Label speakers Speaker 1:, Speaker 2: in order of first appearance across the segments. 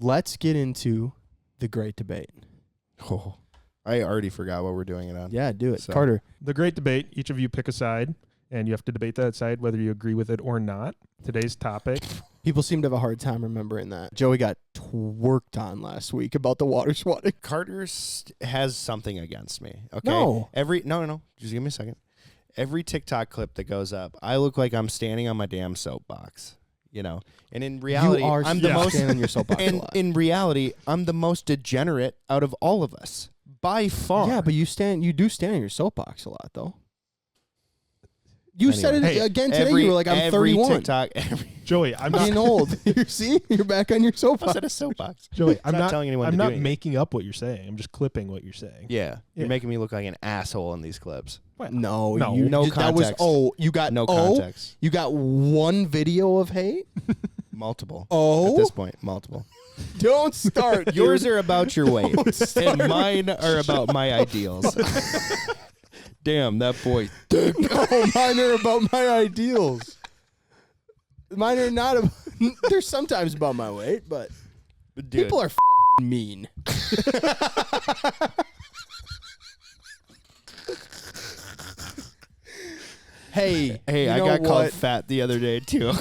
Speaker 1: let's get into the great debate.
Speaker 2: Oh, I already forgot what we're doing it on.
Speaker 1: Yeah, do it.
Speaker 2: So-
Speaker 1: Carter.
Speaker 3: The great debate. Each of you pick a side, and you have to debate that side whether you agree with it or not. Today's topic.
Speaker 1: People seem to have a hard time remembering that. Joey got worked on last week about the water swatting.
Speaker 2: Carter has something against me. Okay.
Speaker 1: No.
Speaker 2: No. Just give me a second. Every TikTok clip that goes up, I look like I'm standing on my damn soapbox. You know, and in reality,
Speaker 1: you are
Speaker 2: I'm the most.
Speaker 1: standing on your soapbox a
Speaker 2: And
Speaker 1: lot.
Speaker 2: in reality, I'm the most degenerate out of all of us by far.
Speaker 1: Yeah, but you do stand on your soapbox a lot, though. You said it again today. You were like, I'm 31.
Speaker 2: TikTok,
Speaker 3: Joey, I'm
Speaker 1: Getting
Speaker 3: not
Speaker 1: old. See? You're back on your
Speaker 2: I
Speaker 1: soapbox.
Speaker 2: said a soapbox.
Speaker 3: Joey, I'm
Speaker 2: not
Speaker 3: not
Speaker 2: telling anyone
Speaker 3: I'm
Speaker 2: to do
Speaker 3: not
Speaker 2: anything.
Speaker 3: making up what you're saying. I'm just clipping what you're saying.
Speaker 2: Yeah,
Speaker 3: Yeah.
Speaker 2: you're making me look like an asshole in these clips.
Speaker 1: No,
Speaker 3: No.
Speaker 1: you,
Speaker 2: No
Speaker 1: that was
Speaker 2: context.
Speaker 1: you got
Speaker 2: No context.
Speaker 1: You got one video of hate.
Speaker 2: Multiple.
Speaker 1: Oh,
Speaker 2: At this point, multiple.
Speaker 1: don't start.
Speaker 2: Yours are about your weight, and mine are about my ideals. Damn, that boy.
Speaker 1: No, mine are about my ideals. Mine are not. They're sometimes about my weight, but
Speaker 2: Dude.
Speaker 1: people are mean. Hey,
Speaker 2: Hey,
Speaker 1: you
Speaker 2: I
Speaker 1: know
Speaker 2: got called
Speaker 1: what?
Speaker 2: fat the other day too.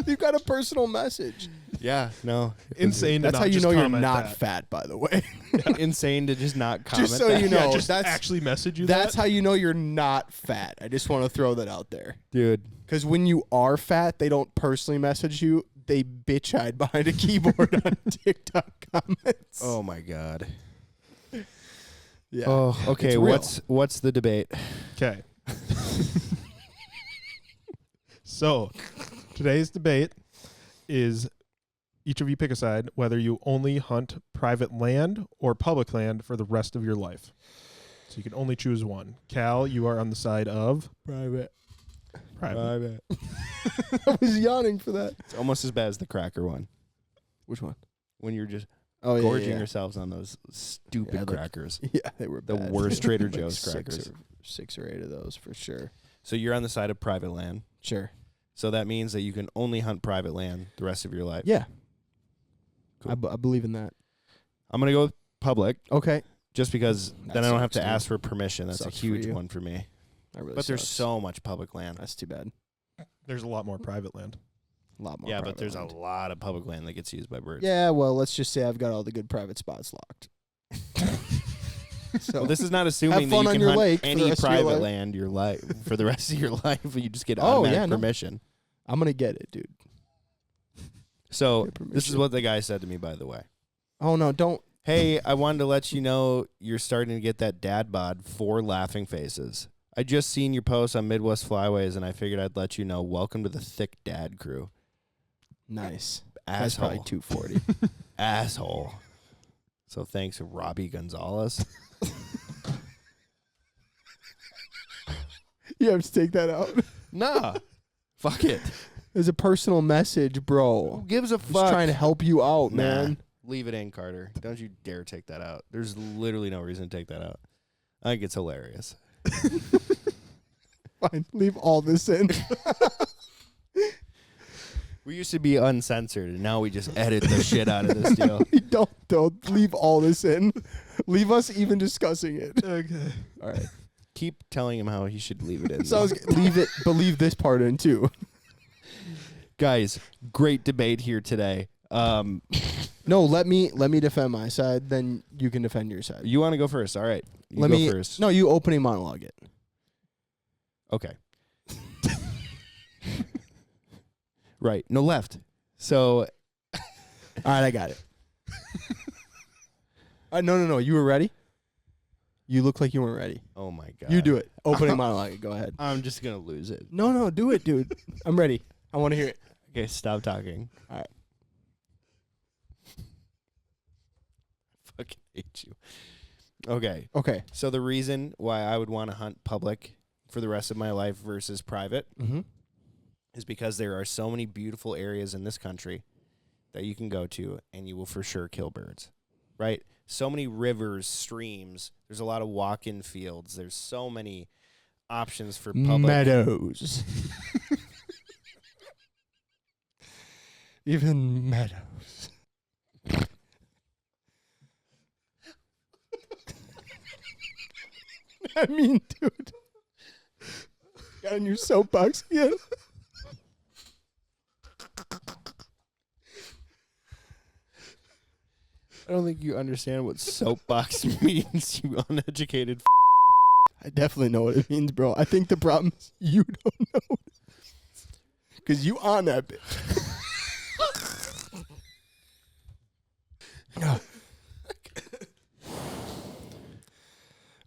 Speaker 1: You got a personal message.
Speaker 2: Yeah, no,
Speaker 3: Insane. To
Speaker 1: That's
Speaker 3: not
Speaker 1: how you
Speaker 3: just
Speaker 1: know you're
Speaker 3: comment
Speaker 1: not
Speaker 3: that.
Speaker 1: fat, by the way.
Speaker 2: insane to just not comment.
Speaker 1: Just so
Speaker 2: that.
Speaker 1: you know,
Speaker 3: Yeah, just
Speaker 1: that's
Speaker 3: actually message you
Speaker 1: that's
Speaker 3: that.
Speaker 1: how you know you're not fat. I just want to throw that out there.
Speaker 2: Dude.
Speaker 1: Because when you are fat, they don't personally message you. They bitch hide behind a keyboard on TikTok comments.
Speaker 2: Oh my God.
Speaker 1: yeah.
Speaker 2: Oh, okay.
Speaker 1: It's real.
Speaker 2: What's the debate?
Speaker 3: Okay. So, today's debate is each of you pick a side whether you only hunt private land or public land for the rest of your life. So you can only choose one. Cal, you are on the side of
Speaker 1: Private.
Speaker 3: private.
Speaker 1: I was yawning for that.
Speaker 2: It's almost as bad as the cracker one.
Speaker 1: Which one?
Speaker 2: When you're just
Speaker 1: Oh,
Speaker 2: gorging
Speaker 1: yeah.
Speaker 2: yourselves on those stupid
Speaker 1: like-
Speaker 2: crackers.
Speaker 1: Yeah, they were
Speaker 2: The
Speaker 1: bad.
Speaker 2: worst Trader
Speaker 1: Like
Speaker 2: Joe's crackers.
Speaker 1: Six or eight of those for sure.
Speaker 2: So you're on the side of private land.
Speaker 1: Sure.
Speaker 2: So that means that you can only hunt private land the rest of your life.
Speaker 1: Yeah.
Speaker 2: Cool.
Speaker 1: I believe in that.
Speaker 2: I'm going to go with public
Speaker 1: Okay.
Speaker 2: just because
Speaker 1: That
Speaker 2: then I don't have
Speaker 1: sucks,
Speaker 2: to
Speaker 1: dude.
Speaker 2: ask for permission. That's
Speaker 1: Sucks
Speaker 2: a
Speaker 1: for
Speaker 2: huge
Speaker 1: you.
Speaker 2: one for me.
Speaker 1: That really
Speaker 2: But there's
Speaker 1: sucks.
Speaker 2: so much public land.
Speaker 1: That's too bad.
Speaker 3: There's a lot more private land.
Speaker 1: A lot more.
Speaker 2: Yeah, but
Speaker 1: private
Speaker 2: there's
Speaker 1: land.
Speaker 2: a lot of public land that gets used by birds.
Speaker 1: Yeah, well, let's just say I've got all the good private spots locked. So
Speaker 2: Well, this is not assuming that
Speaker 1: fun
Speaker 2: you
Speaker 1: on
Speaker 2: can
Speaker 1: your
Speaker 2: hunt
Speaker 1: lake for the
Speaker 2: any
Speaker 1: rest of your
Speaker 2: private
Speaker 1: life.
Speaker 2: land your life for the rest of your life. You just get
Speaker 1: Oh,
Speaker 2: automatic
Speaker 1: yeah, no.
Speaker 2: permission.
Speaker 1: I'm gonna get it, dude.
Speaker 2: So
Speaker 1: Get
Speaker 2: this is
Speaker 1: permission.
Speaker 2: what the guy said to me, by the way.
Speaker 1: Oh no, don't.
Speaker 2: Hey, I wanted to let you know you're starting to get that dad bod for laughing faces. I just seen your post on Midwest Flyways, and I figured I'd let you know. Welcome to the thick dad crew.
Speaker 1: Nice. That's
Speaker 2: Asshole.
Speaker 1: probably 240.
Speaker 2: Asshole. So thanks, Robbie Gonzalez.
Speaker 1: You have to take that out.
Speaker 2: Nah. Fuck it.
Speaker 1: There's a personal message,
Speaker 2: Who
Speaker 1: bro.
Speaker 2: gives a
Speaker 1: I'm just
Speaker 2: fuck?
Speaker 1: trying to help you out,
Speaker 2: Nah.
Speaker 1: man.
Speaker 2: Leave it in, Carter. Don't you dare take that out. There's literally no reason to take that out. I think it's hilarious.
Speaker 1: Fine. Leave all this in.
Speaker 2: We used to be uncensored, and now we just edit the shit out of this deal.
Speaker 1: don't leave all this in. Leave us even discussing it.
Speaker 3: Okay.
Speaker 1: All right.
Speaker 2: Keep telling him how he should leave it in.
Speaker 1: So leave it, but leave this part in too.
Speaker 2: Guys, great debate here today.
Speaker 1: No, let me defend my side, then you can defend your side.
Speaker 2: You want to go first? All right. You
Speaker 1: Let
Speaker 2: go
Speaker 1: me
Speaker 2: first.
Speaker 1: No, you opening monologue it.
Speaker 2: Okay. Right. No, left. So,
Speaker 1: All right, I got it. No. You were ready? You look like you weren't ready.
Speaker 2: oh my God.
Speaker 1: You do it. Opening monologue. Go ahead.
Speaker 2: I'm just going to lose it.
Speaker 1: No, do it, dude. I'm ready. I want to hear it.
Speaker 2: Okay, stop talking.
Speaker 1: All right.
Speaker 2: Fucking hate you. Okay.
Speaker 1: Okay.
Speaker 2: So the reason why I would want to hunt public for the rest of my life versus private
Speaker 1: Mm-hmm.
Speaker 2: is because there are so many beautiful areas in this country that you can go to and you will for sure kill birds, right? So many rivers, streams. There's a lot of walk-in fields. There's so many options for public.
Speaker 1: Meadows. Even meadows. I mean, dude. Got on your soapbox again.
Speaker 2: I don't think you understand what soapbox means, you uneducated.
Speaker 1: I definitely know what it means, bro. I think the problem is you don't know. Because you on that bitch.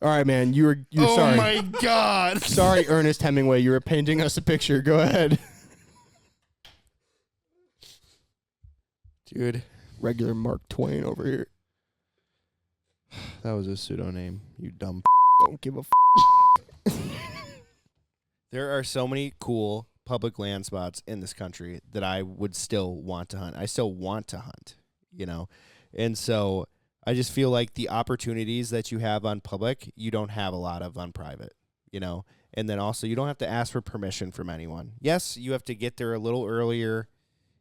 Speaker 1: All right, man. You're sorry.
Speaker 2: Oh my God.
Speaker 1: Sorry, Ernest Hemingway. You were painting us a picture. Go ahead.
Speaker 2: Dude,
Speaker 1: Regular Mark Twain over here.
Speaker 2: that was a pseudonym, you dumb.
Speaker 1: Don't give a
Speaker 2: There are so many cool public land spots in this country that I would still want to hunt. I still want to hunt, you know? And so I just feel like the opportunities that you have on public, you don't have a lot of on private, you know? And then also you don't have to ask for permission from anyone. Yes, you have to get there a little earlier.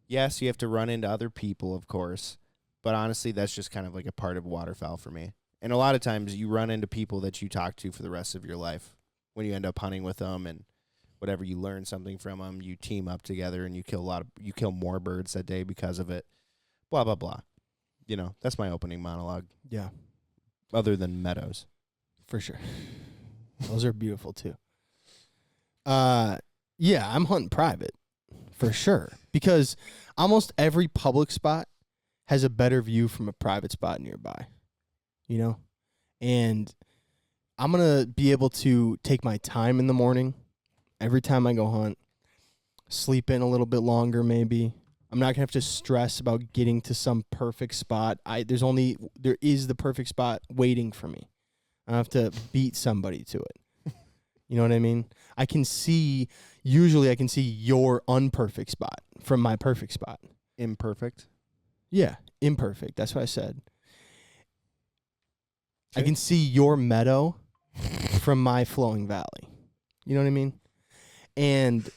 Speaker 2: Yes, you have to run into other people, of course. But honestly, that's just kind of like a part of waterfowl for me. And a lot of times you run into people that you talk to for the rest of your life when you end up hunting with them, and whatever, you learn something from them, you team up together and you kill more birds that day because of it. Blah, blah, blah. You know, that's my opening monologue.
Speaker 1: Yeah,
Speaker 2: Other than meadows.
Speaker 1: for sure. Those are beautiful too. Yeah, I'm hunting private for sure because almost every public spot has a better view from a private spot nearby. You know? And I'm going to be able to take my time in the morning every time I go hunt, sleep in a little bit longer maybe. I'm not going to have to stress about getting to some perfect spot. There is the perfect spot waiting for me. I don't have to beat somebody to it. You know what I mean? Usually I can see your unperfect spot from my perfect spot.
Speaker 2: Imperfect?
Speaker 1: Yeah, imperfect. That's what I said. I can see your meadow from my flowing valley. You know what I mean? And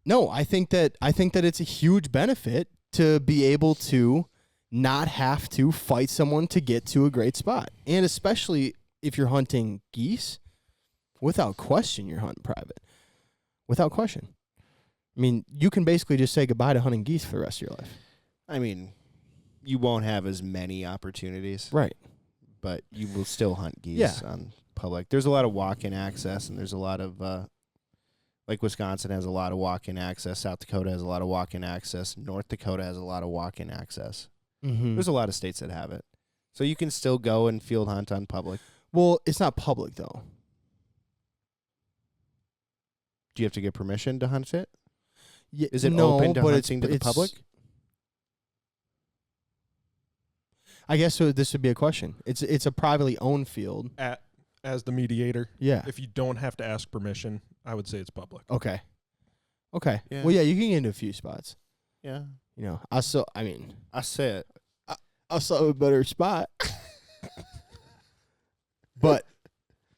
Speaker 1: no, I think that it's a huge benefit to be able to not have to fight someone to get to a great spot. And especially if you're hunting geese, without question you're hunting private. Without question. I mean, you can basically just say goodbye to hunting geese for the rest of your life.
Speaker 2: I mean, you won't have as many opportunities.
Speaker 1: Right.
Speaker 2: But you will still hunt geese on public. There's a lot of walk-in access, and there's a lot of, like Wisconsin has a lot of walk-in access. South Dakota has a lot of walk-in access. North Dakota has a lot of walk-in access.
Speaker 1: Mm-hmm.
Speaker 2: There's a lot of states that have it. So you can still go and field hunt on public.
Speaker 1: Well, it's not public, though.
Speaker 2: Do you have to get permission to hunt it?
Speaker 1: Yeah,
Speaker 2: Is it
Speaker 1: no,
Speaker 2: open to
Speaker 1: but
Speaker 2: hunting to the public?
Speaker 1: I guess so. This would be a question. It's a privately owned field.
Speaker 3: As the mediator,
Speaker 1: Yeah.
Speaker 3: if you don't have to ask permission, I would say it's public.
Speaker 1: Okay.
Speaker 2: Yeah.
Speaker 1: Well, yeah, you can get into a few spots.
Speaker 2: Yeah.
Speaker 1: You know, I saw
Speaker 2: it.
Speaker 1: a better spot. But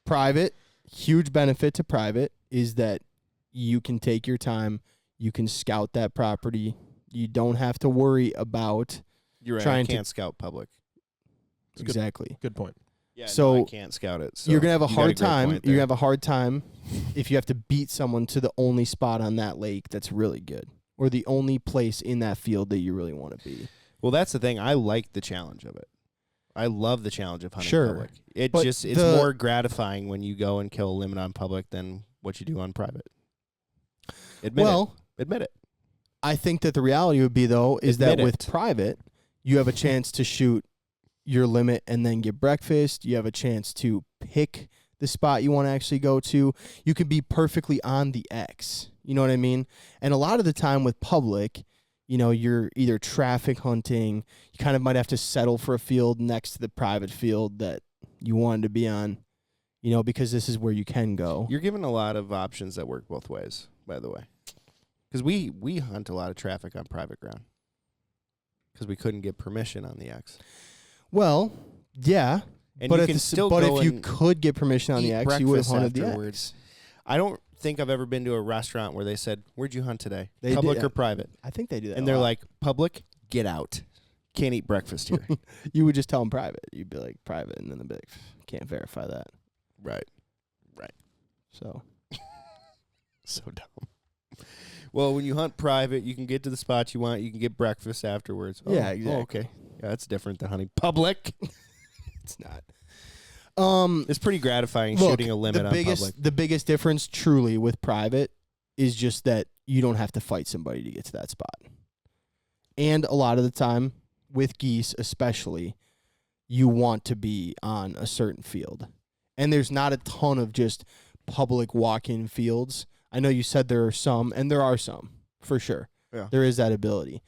Speaker 1: private, huge benefit to private is that you can take your time. You can scout that property. You don't have to worry about
Speaker 2: You're right.
Speaker 1: trying
Speaker 2: I can't scout public.
Speaker 1: exactly.
Speaker 3: Good point.
Speaker 2: Yeah,
Speaker 1: So
Speaker 2: no, I can't scout it. So
Speaker 1: you're gonna have a
Speaker 2: you got
Speaker 1: hard
Speaker 2: great
Speaker 1: time.
Speaker 2: point
Speaker 1: You're
Speaker 2: there.
Speaker 1: gonna have a hard time if you have to beat someone to the only spot on that lake that's really good, or the only place in that field that you really want to be.
Speaker 2: Well, that's the thing. I like the challenge of it. I love the challenge of hunting
Speaker 1: Sure.
Speaker 2: public. It's
Speaker 1: But
Speaker 2: more gratifying when you go and kill a limit on public than what you do on private. Admit it.
Speaker 1: I think that the reality would be, though, is
Speaker 2: Admit
Speaker 1: that with
Speaker 2: it.
Speaker 1: private, you have a chance to shoot your limit and then get breakfast. You have a chance to pick the spot you want to actually go to. You could be perfectly on the X. You know what I mean? And a lot of the time with public, you know, you're either traffic hunting. You kind of might have to settle for a field next to the private field that you wanted to be on, you know, because this is where you can go.
Speaker 2: You're given a lot of options that work both ways, by the way. Because we hunt a lot of traffic on private ground. Because we couldn't get permission on the X.
Speaker 1: Well, yeah.
Speaker 2: And
Speaker 1: but
Speaker 2: you can still
Speaker 1: but
Speaker 2: go
Speaker 1: if you
Speaker 2: and
Speaker 1: could get permission on the
Speaker 2: eat
Speaker 1: X, you would have
Speaker 2: breakfast
Speaker 1: hunted the
Speaker 2: afterwards.
Speaker 1: X.
Speaker 2: I don't think I've ever been to a restaurant where they said, "Where'd you hunt today?
Speaker 1: They
Speaker 2: Public
Speaker 1: did.
Speaker 2: or private?"
Speaker 1: I think they do that.
Speaker 2: And
Speaker 1: a
Speaker 2: they're
Speaker 1: lot.
Speaker 2: like, "Public, get out. Can't eat breakfast here."
Speaker 1: You would just tell them private. You'd be like, private, and then they'd be like, can't verify that.
Speaker 2: Right.
Speaker 1: So
Speaker 2: So dumb. Well, when you hunt private, you can get to the spots you want. You can get breakfast afterwards.
Speaker 1: Yeah,
Speaker 2: Oh,
Speaker 1: exactly.
Speaker 2: okay. Yeah, that's different than hunting public.
Speaker 1: it's not.
Speaker 2: It's pretty gratifying
Speaker 1: Look,
Speaker 2: shooting a limit on public.
Speaker 1: The biggest difference truly with private is just that you don't have to fight somebody to get to that spot. And a lot of the time, with geese especially, you want to be on a certain field. And there's not a ton of just public walk-in fields. I know you said there are some, and there are some, for sure.
Speaker 2: Yeah.
Speaker 1: There is that ability.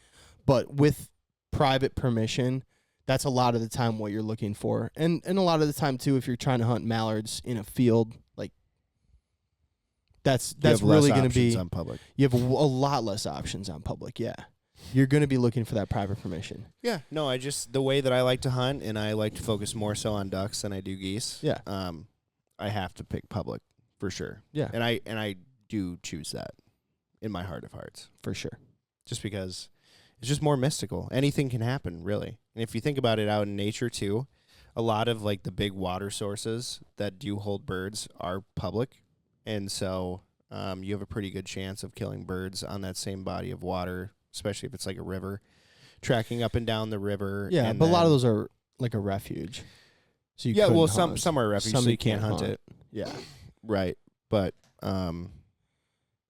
Speaker 1: But with private permission, that's a lot of the time what you're looking for. And a lot of the time, too, if you're trying to hunt mallards in a field, like, that's really going to be...
Speaker 2: on public.
Speaker 1: You have a lot less options on public, yeah. You're going to be looking for that private permission.
Speaker 2: Yeah. No, the way that I like to hunt, and I like to focus more so on ducks than I do geese.
Speaker 1: Yeah.
Speaker 2: I have to pick public for sure.
Speaker 1: Yeah.
Speaker 2: And I do choose that in my heart of hearts.
Speaker 1: For sure.
Speaker 2: Just because it's just more mystical. Anything can happen, really. And if you think about it out in nature too, a lot of like the big water sources that do hold birds are public. And so you have a pretty good chance of killing birds on that same body of water, especially if it's like a river, tracking up and down the river.
Speaker 1: Yeah,
Speaker 2: and
Speaker 1: but a lot of those are like a refuge. So you
Speaker 2: yeah, well,
Speaker 1: couldn't hunt.
Speaker 2: some are refuge,
Speaker 1: Some
Speaker 2: so
Speaker 1: you
Speaker 2: you can't hunt it.
Speaker 1: Yeah.
Speaker 2: Right. But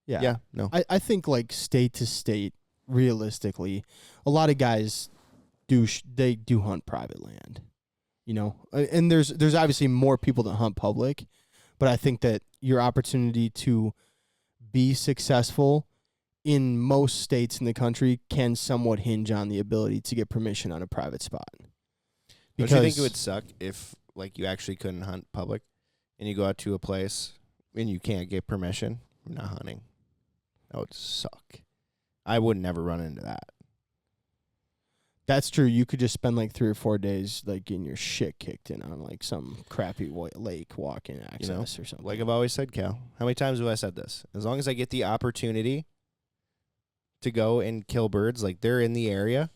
Speaker 1: Yeah.
Speaker 2: no.
Speaker 1: I think like state to state, realistically, a lot of guys do hunt private land, you know, and there's obviously more people that hunt public, but I think that your opportunity to be successful in most states in the country can somewhat hinge on the ability to get permission on a private spot.
Speaker 2: Don't you think it would suck if like you actually couldn't hunt public and you go out to a place and you can't get permission from not hunting? That would suck. I would never run into that.
Speaker 1: That's true. You could just spend like 3 or 4 days like getting your shit kicked in on like some crappy lake walking access or something.
Speaker 2: Like I've always said, Cal. How many times have I said this? As long as I get the opportunity to go and kill birds, like they're in the area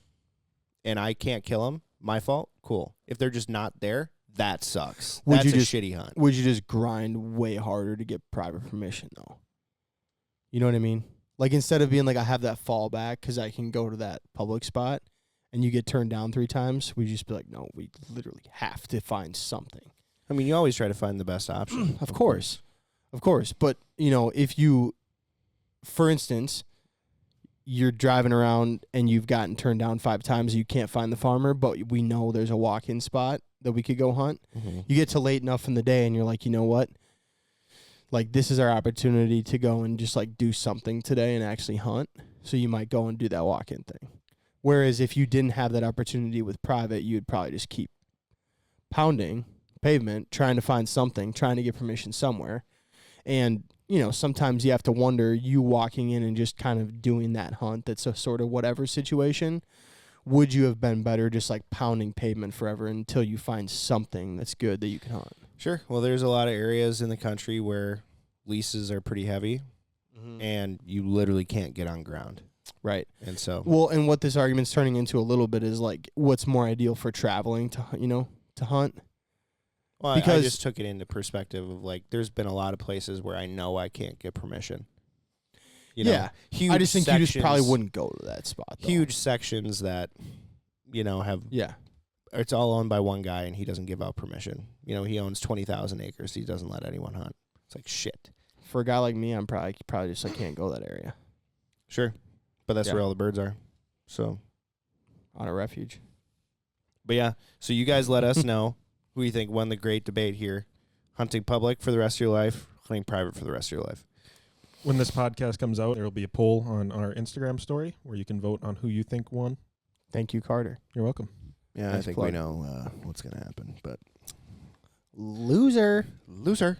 Speaker 2: and I can't kill them, my fault, cool. If they're just not there, that sucks. That's a shitty hunt.
Speaker 1: Would you just grind way harder to get private permission, though? You know what I mean? Like, instead of being like, I have that fallback because I can go to that public spot, and you get turned down 3 times, we just be like, no, we literally have to find something.
Speaker 2: I mean, you always try to find the best option.
Speaker 1: Of course. But, you know, if you, for instance, you're driving around and you've gotten turned down 5 times, you can't find the farmer, but we know there's a walk-in spot that we could go hunt.
Speaker 2: Mm-hmm.
Speaker 1: You get to late enough in the day and you're like, you know what? Like, this is our opportunity to go and just like do something today and actually hunt. So you might go and do that walk-in thing. Whereas if you didn't have that opportunity with private, you would probably just keep pounding pavement, trying to find something, trying to get permission somewhere. And, you know, sometimes you have to wonder, you walking in and just kind of doing that hunt that's a sort of whatever situation, would you have been better just like pounding pavement forever until you find something that's good that you can hunt?
Speaker 2: Sure. Well, there's a lot of areas in the country where leases are pretty heavy and you literally can't get on ground.
Speaker 1: Right.
Speaker 2: And so,
Speaker 1: well, and what this argument's turning into a little bit is like, what's more ideal for traveling to, you know, to hunt?
Speaker 2: well,
Speaker 1: because
Speaker 2: I just took it into perspective of like, there's been a lot of places where I know I can't get permission. You know,
Speaker 1: yeah.
Speaker 2: huge
Speaker 1: I just think you just probably
Speaker 2: sections-
Speaker 1: wouldn't go to that spot, though.
Speaker 2: Huge sections that, you know, have,
Speaker 1: Yeah.
Speaker 2: it's all owned by one guy and he doesn't give out permission. You know, he owns 20,000 acres. He doesn't let anyone hunt. It's like shit.
Speaker 1: For a guy like me, I'm probably just like can't go that area.
Speaker 2: Sure. But that's
Speaker 1: Yeah.
Speaker 2: where all the birds are. So,
Speaker 1: On a refuge.
Speaker 2: but yeah. So you guys let us know who you think won the great debate here. Hunting public for the rest of your life, hunting private for the rest of your life.
Speaker 3: When this podcast comes out, there will be a poll on our Instagram story where you can vote on who you think won.
Speaker 1: Thank you, Carter.
Speaker 3: You're welcome.
Speaker 2: Yeah,
Speaker 1: Nice
Speaker 2: I think
Speaker 1: plug.
Speaker 2: we know what's going to happen. But
Speaker 1: Loser.
Speaker 2: loser.